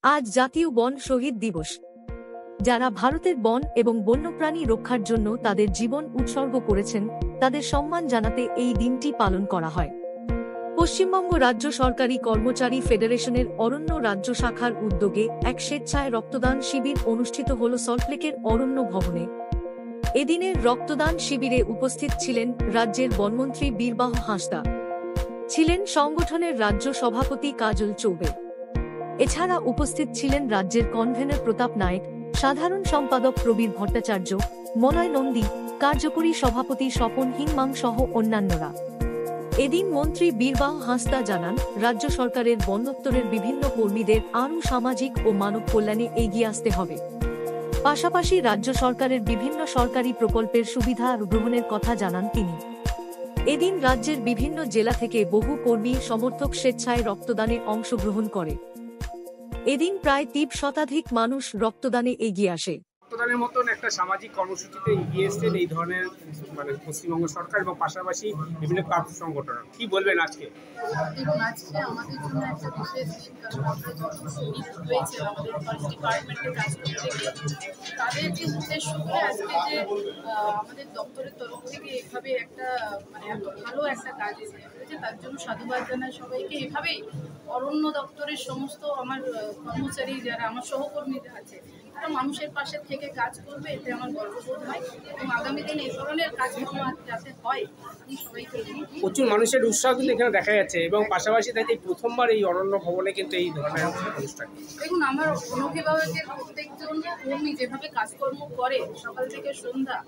আজ জাতীয় বন শহীদ দিবস। যারা ভারতের বন এবং বন্যপ্রাণী রক্ষার জন্য তাদের জীবন উৎসর্গ করেছেন, তাদের সম্মান জানাতে এই দিনটি পালন করা হয়। পশ্চিমবঙ্গ রাজ্য সরকারি কর্মচারী ফেডারেশনের অরণ্য রাজ্য শাখার উদ্যোগে এক স্বেচ্ছায় রক্তদান শিবির অনুষ্ঠিত হল সল্টলেকের অরণ্য ভবনে। এদিনের রক্তদান শিবিরে উপস্থিত ছিলেন রাজ্যের বনমন্ত্রী বীরবাহ হাঁসদা, ছিলেন সংগঠনের রাজ্য সভাপতি কাজল চৌবে। এছাড়া উপস্থিত ছিলেন রাজ্যের কনভেনর প্রতাপ নায়েক, সাধারণ সম্পাদক প্রবীর ভট্টাচার্য, মলয় নন্দী, কার্যকরী সভাপতি স্বপন হিংমাং সহ অন্যান্যরা। এদিন মন্ত্রী বীরবাহ হাঁসদা জানান, রাজ্য সরকারের বন দপ্তরের বিভিন্ন কর্মীদের আরও সামাজিক ও মানব কল্যাণে এগিয়ে আসতে হবে। পাশাপাশি রাজ্য সরকারের বিভিন্ন সরকারি প্রকল্পের সুবিধা গ্রহণের কথা জানান তিনি। এদিন রাজ্যের বিভিন্ন জেলা থেকে বহু কর্মী সমর্থক স্বেচ্ছায় রক্তদানে অংশগ্রহণ করে। এদিন প্রায় ৩০ শতাধিক মানুষ রক্তদানে এগিয়ে আসে। রক্তদানের মতন একটা সামাজিক কর্মসূচিতে এগিয়ে এসেছেন এই ধরনের পশ্চিমবঙ্গ সরকার এবং পাশাপাশি বিভিন্ন ক্লাব সংগঠন। কি বলবেন আজকে? দেখুন, আজকে আমাদের জন্য একটা বিশেষ দিন, কারণ আমরা যত শহীদ রয়েছে আমাদের ফরেস্ট ডিপার্টমেন্টে কাজ করতে গিয়ে তাদের যে উদ্দেশ্য করে আজকে যে আমাদের দপ্তরের তরফ থেকে এভাবে একটা এত ভালো একটা কাজ হয়েছে, তার জন্য সাধুবাদ জানাই সবাইকে। এভাবেই অরণ্য দপ্তরের সমস্ত আমার কর্মচারী যারা আমার সহকর্মীরা আছে, তারা মানুষের পাশে থেকে কাজ করবে, এতে আমার গর্ববোধ হয়। এবং আগামী দিনে এই ধরনের কাজকর্ম যাতে হয়, আমি সবাইকে প্রচুর মানুষের উৎসাহ কিন্তু এখানে দেখা যাচ্ছে এবং পাশাপাশি তাই প্রথমবার এই অরণ্য ভবনে কিন্তু এই ধরনের অনুষ্ঠান। দেখুন, আমার অভিভাবকের প্রত্যেকজন কর্মী যেভাবে কাজকর্ম করে সকাল থেকে সন্ধ্যা,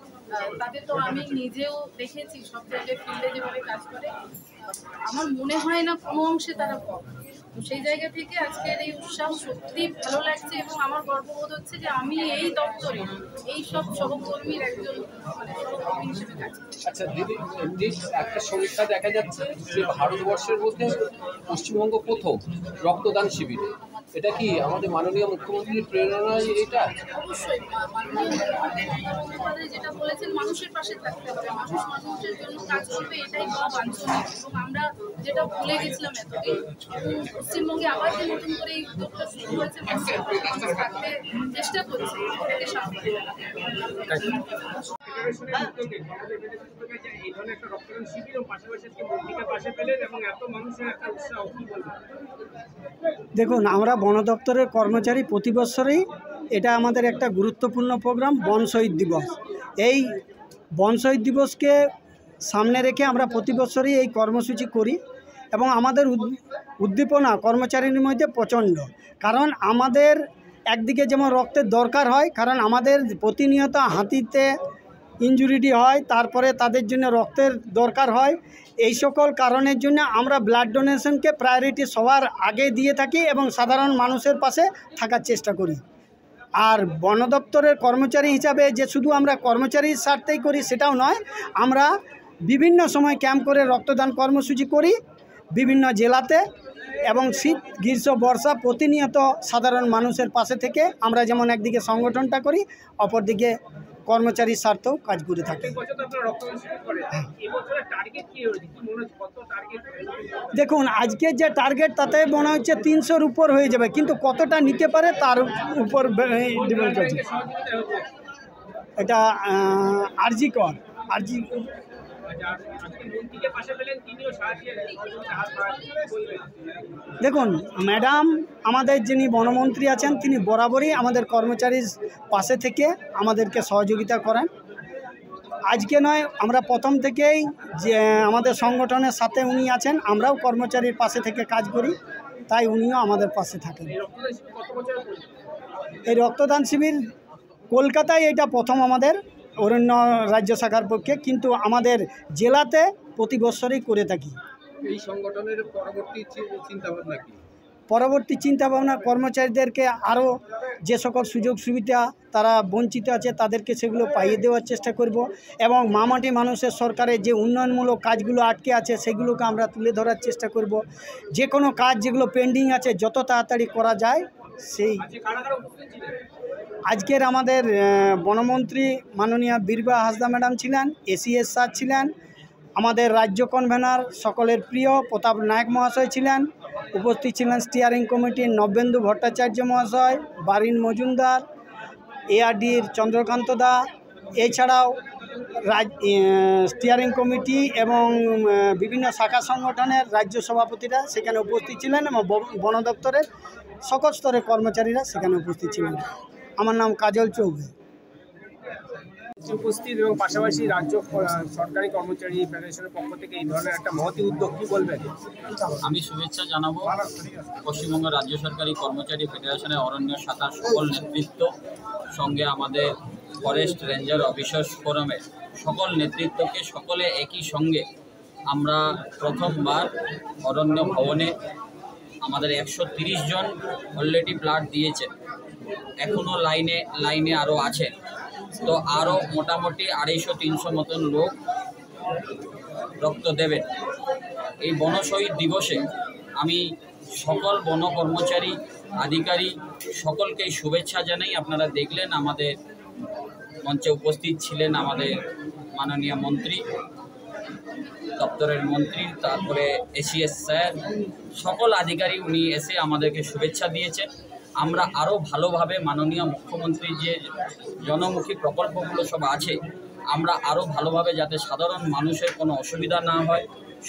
তাদের তো আমি নিজেও দেখেছি সব জায়গায় ফিল্ডে যেভাবে কাজ করে, আমার মনে হয় না কোনো অংশে তারা কম। তো সেই জায়গা থেকে আজকের এই উৎসাহ সত্যি ভালো লাগছে এবং আমার গর্ববোধ হচ্ছে যে আমি এই দপ্তরে এই সব সহকর্মীর একজন সহকর্মী হিসেবে কাজ করি। আচ্ছা দিদি, একটা সমীক্ষা দেখা যাচ্ছে যে ভারতবর্ষের মধ্যে পশ্চিমবঙ্গ প্রথম রক্তদান শিবির। এটা কি আমাদের মাননীয় মুখ্যমন্ত্রীর প্রেরণায়? এটা অবশ্যই মাননীয় মুখ্যমন্ত্রী যেটা বলেছেন, মানুষের পাশে থাকতে হবে, মানুষ মানুষের জন্য কাজ করবে, এটাই বড় বাঞ্ছনীয়। এবং আমরা যেটা ভুলে গেছিলাম এতদিন, এবং পশ্চিমবঙ্গে আবার যে নতুন করে এই উদ্যোগটা শুরু হয়েছে, মানুষ থাকতে চেষ্টা করছে, এটাকে সাহায্য দেখুন, আমরা বন দপ্তরের কর্মচারী প্রতি বছরই এটা আমাদের একটা গুরুত্বপূর্ণ প্রোগ্রাম বন শহীদ দিবস। এই বন শহীদ দিবসকে সামনে রেখে আমরা প্রতি বছরই এই কর্মসূচি করি এবং আমাদের উদ্দীপনা কর্মচারীর মধ্যে প্রচণ্ড। কারণ আমাদের একদিকে যেমন রক্তের দরকার হয়, কারণ আমাদের প্রতিনিয়ত হাতিতে ইনজুরিটি হয়, তারপরে তাদের জন্য রক্তের দরকার হয়। এই সকল কারণের জন্য আমরা ব্লাড ডোনেশনকে প্রায়োরিটি সবার আগে দিয়ে থাকি এবং সাধারণ মানুষের পাশে থাকার চেষ্টা করি। আর বন দপ্তরের কর্মচারী হিসাবে যে শুধু আমরা কর্মচারীর স্বার্থেই করি সেটাও নয়, আমরা বিভিন্ন সময় ক্যাম্প করে রক্তদান কর্মসূচি করি বিভিন্ন জেলাতে, এবং শীত গ্রীষ্ম বর্ষা প্রতিনিয়ত সাধারণ মানুষের পাশে থেকে আমরা যেমন একদিকে সংগঠনটা করি, অপরদিকে কর্মচারীর স্বার্থেও কাজ করে থাকি। দেখুন, আজকে যে টার্গেট তাতে মনে হচ্ছে ৩০০-র উপর হয়ে যাবে, কিন্তু কতটা নিতে পারে তার উপর ডিপেন্ড করছে। এটা আরজিকর দেখুন, ম্যাডাম আমাদের যিনি বনমন্ত্রী আছেন, তিনি বরাবরই আমাদের কর্মচারীর পাশে থেকে আমাদেরকে সহযোগিতা করেন। আজকে নয়, আমরা প্রথম থেকেই যে আমাদের সংগঠনের সাথে উনি আছেন, আমরাও কর্মচারীর পাশে থেকে কাজ করি, তাই উনিও আমাদের পাশে থাকেন। এই রক্তদান শিবির কলকাতায় এটা প্রথম আমাদের অরণ্য রাজ্য শাখার পক্ষে, কিন্তু আমাদের জেলাতে প্রতি বছরই করে থাকি। এই সংগঠনের পরবর্তী চিন্তাভাবনা কর্মচারীদেরকে আরও যে সকল সুযোগ সুবিধা তারা বঞ্চিত আছে তাদেরকে সেগুলো পাইয়ে দেওয়ার চেষ্টা করব, এবং মামাটি মানুষের সরকারের যে উন্নয়নমূলক কাজগুলো আটকে আছে সেগুলোকে আমরা তুলে ধরার চেষ্টা করব। যে কোনো কাজ যেগুলো পেন্ডিং আছে যত তাড়াতাড়ি করা যায় সেই। আজকের আমাদের বনমন্ত্রী মাননীয় বীরবাহ হাঁসদা ম্যাডাম ছিলেন, এসিএস স্যার ছিলেন, আমাদের রাজ্য কনভেনার সকলের প্রিয় প্রতাপ নায়ক মহাশয় ছিলেন। উপস্থিত ছিলেন স্টিয়ারিং কমিটির নবেন্দু ভট্টাচার্য মহাশয়, বারিন মজুমদার, এআরডির চন্দ্রকান্ত দা, এছাড়াও স্টিয়ারিং কমিটি এবং বিভিন্ন শাখা সংগঠনের রাজ্য সভাপতিরা সেখানে উপস্থিত ছিলেন এবং বন দপ্তরের সকল স্তরের কর্মচারীরা সেখানে উপস্থিত ছিলেন। আমার নাম কাজল চৌবে। উপস্থিত এবং পাশাপাশি রাজ্য সরকারি কর্মচারী ফেডারেশনের পক্ষ থেকে এই ধরনের একটা মহতি উদ্যোগ কি বলবেন? আমি শুভেচ্ছা জানাবো পশ্চিমবঙ্গ রাজ্য সরকারি কর্মচারী ফেডারেশনের অরণ্য শাখার সকল নেতৃত্ব, সঙ্গে আমাদের ফরেস্ট রেঞ্জার অফিসার্স ফোরামের সকল নেতৃত্বকে, সকলে একই সঙ্গে আমরা প্রথমবার অরণ্য ভবনে আমাদের 130 জন অলরেডি ব্লাড দিয়েছে, এখনও লাইনে আরও আছে, তো আরও মোটামুটি 250-300 মতন লোক রক্ত দেবেন। এই বন শহীদ দিবসে আমি সকল বন কর্মচারী, আধিকারিক সকলকেই শুভেচ্ছা জানাই। আপনারা দেখলেন আমাদের মঞ্চে উপস্থিত ছিলেন আমাদের মাননীয় মন্ত্রী, দপ্তরের মন্ত্রী, তারপরে এসিএস স্যার, সকল আধিকারিক উনি এসে আমাদেরকে শুভেচ্ছা দিয়েছেন। আমরা আরও ভালোভাবে মাননীয় মুখ্যমন্ত্রীর যে জনমুখী প্রকল্পগুলো সব আছে, আমরা আরও ভালোভাবে যাতে সাধারণ মানুষের কোনো অসুবিধা না হয়,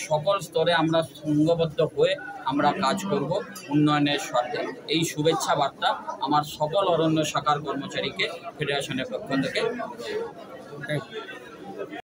সকল স্তরে আমরা সংঘবদ্ধ হয়ে আমরা কাজ করব উন্নয়নের স্বার্থে। এই শুভেচ্ছা বার্তা আমার সকল অরণ্য শাখার কর্মচারীকে ফেডারেশনের পক্ষ থেকে।